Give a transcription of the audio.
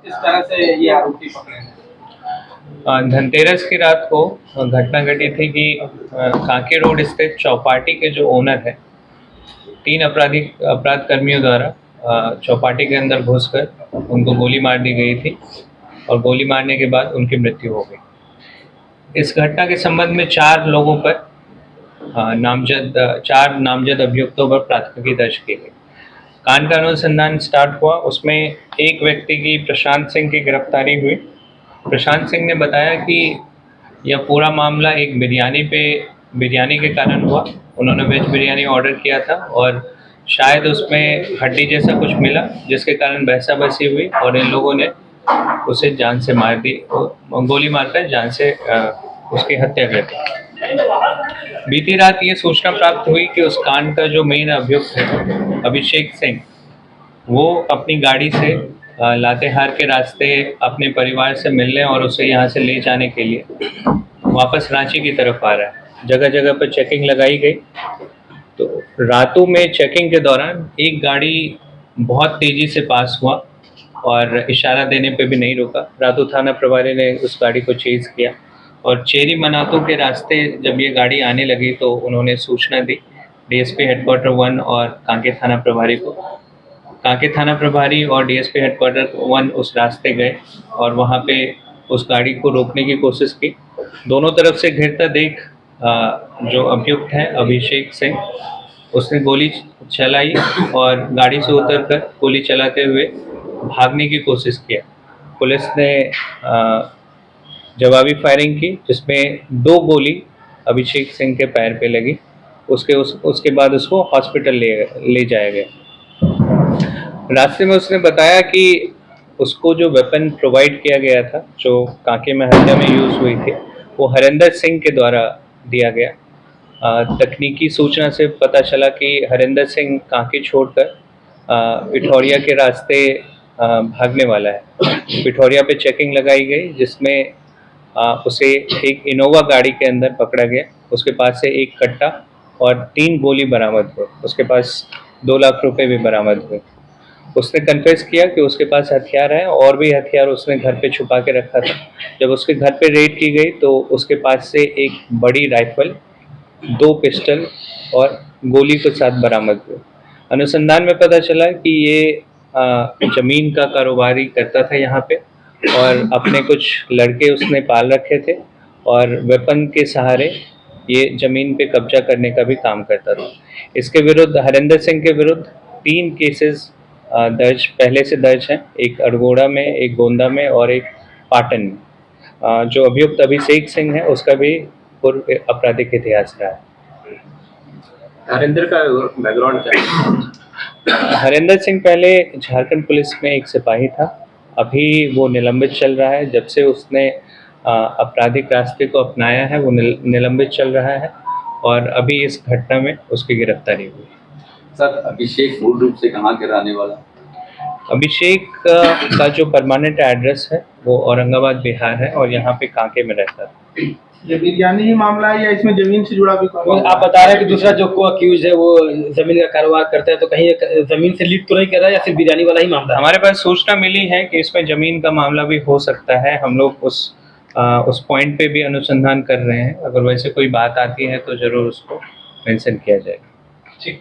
किस तरह से ये आरोपी पकड़े हैं? धनतेरस की रात को घटना घटी थी कि कांके रोड स्थित चौपाटी के जो ओनर है, 3 अपराध कर्मियों द्वारा चौपाटी के अंदर घुसकर उनको गोली मार दी गई थी और गोली मारने के बाद उनकी मृत्यु हो गई। इस घटना के संबंध में 4 लोगों पर 4 नामजद अभियुक्तों पर प्राथमिकी दर्ज की गई। कांड का अनुसंधान स्टार्ट हुआ। उसमें एक व्यक्ति की प्रशांत सिंह की गिरफ्तारी हुई। प्रशांत सिंह ने बताया कि यह पूरा मामला एक बिरयानी के कारण हुआ। उन्होंने वेज बिरयानी ऑर्डर किया था और शायद उसमें हड्डी जैसा कुछ मिला, जिसके कारण बहसाबसी हुई और इन लोगों ने उसे जान से मार दी, गोली मारकर जान से उसकी हत्या कर दी। बीती रात ये सूचना प्राप्त हुई कि उस कांड का जो मेन अभियुक्त है अभिषेक सिंह, वो अपनी गाड़ी से लातेहार के रास्ते अपने परिवार से मिलने और उसे यहाँ से ले जाने के लिए वापस रांची की तरफ आ रहा है। जगह जगह पर चेकिंग लगाई गई। तो रातों में चेकिंग के दौरान एक गाड़ी बहुत तेज़ी से पास हुआ और इशारा देने पे भी नहीं रुका। रातू थाना प्रभारी ने उस गाड़ी को चेज़ किया और चेरी मनातू के रास्ते जब ये गाड़ी आने लगी तो उन्होंने सूचना दी डीएसपी हेडक्वार्टर 1 और कांके थाना प्रभारी को। कांके थाना प्रभारी और डीएसपी हेडक्वार्टर 1 उस रास्ते गए और वहाँ पे उस गाड़ी को रोकने की कोशिश की। दोनों तरफ से घिरता देख जो अभियुक्त है अभिषेक सिंह, उसने गोली चलाई और गाड़ी से उतरकर गोली चलाते हुए भागने की कोशिश किया। पुलिस ने जवाबी फायरिंग की, जिसमें 2 गोली अभिषेक सिंह के पैर पे लगी। उसके बाद उसको हॉस्पिटल ले जाया गया। रास्ते में उसने बताया कि उसको जो वेपन प्रोवाइड किया गया था, जो कांके में हत्या में यूज़ हुई थी, वो हरिंदर सिंह के द्वारा दिया गया। तकनीकी सूचना से पता चला कि हरिंदर सिंह कांके छोड़कर पिठौरिया के रास्ते भागने वाला है। पिठौरिया पे चेकिंग लगाई गई, जिसमें उसे एक इनोवा गाड़ी के अंदर पकड़ा गया। उसके पास से एक कट्टा और 3 गोली बरामद हुए। उसके पास 2 लाख रुपए भी बरामद हुए। उसने कन्फेस किया कि उसके पास हथियार है और भी हथियार उसने घर पे छुपा के रखा था। जब उसके घर पे रेड की गई तो उसके पास से एक बड़ी राइफल, 2 पिस्टल और गोली के साथ बरामद हुए। अनुसंधान में पता चला कि ये ज़मीन का कारोबारी करता था यहाँ पे और अपने कुछ लड़के उसने पाल रखे थे और वेपन के सहारे ये ज़मीन पे कब्जा करने का भी काम करता था। इसके विरुद्ध, हरिंदर सिंह के विरुद्ध 3 केसेस पहले से दर्ज हैं, एक अड़गोड़ा में, एक गोंदा में और एक पाटन में। जो अभियुक्त अभिषेक सिंह है उसका भी पूर्व आपराधिक इतिहास रहा है। हरिंदर का बैकग्राउंड क्या है? हरिंदर सिंह पहले झारखंड पुलिस में एक सिपाही था, अभी वो निलंबित चल रहा है। जब से उसने आपराधिक रास्ते को अपनाया है वो निलंबित चल रहा है और अभी इस घटना में उसकी गिरफ्तारी हुई। सर, अभिषेक मूल रूप से कहाँ के रहने वाला? अभिषेक का जो परमानेंट एड्रेस है वो औरंगाबाद बिहार है और यहाँ पे कांके में रहता है। ये बिरयानी ही मामला है या इसमें जमीन से जुड़ा भी? आप बता रहे हैं कि दूसरा जो को अक्यूज है वो जमीन का कारोबार करता है, तो कहीं जमीन से लीड तो नहीं कर रहा है या सिर्फ बिरयानी वाला ही मामला है? हमारे पास सूचना मिली है कि इसमें जमीन का मामला भी हो सकता है। हम लोग उस पॉइंट पे भी अनुसंधान कर रहे हैं। अगर वैसे कोई बात आती है तो जरूर उसको मेंशन किया जाएगा। ठीक।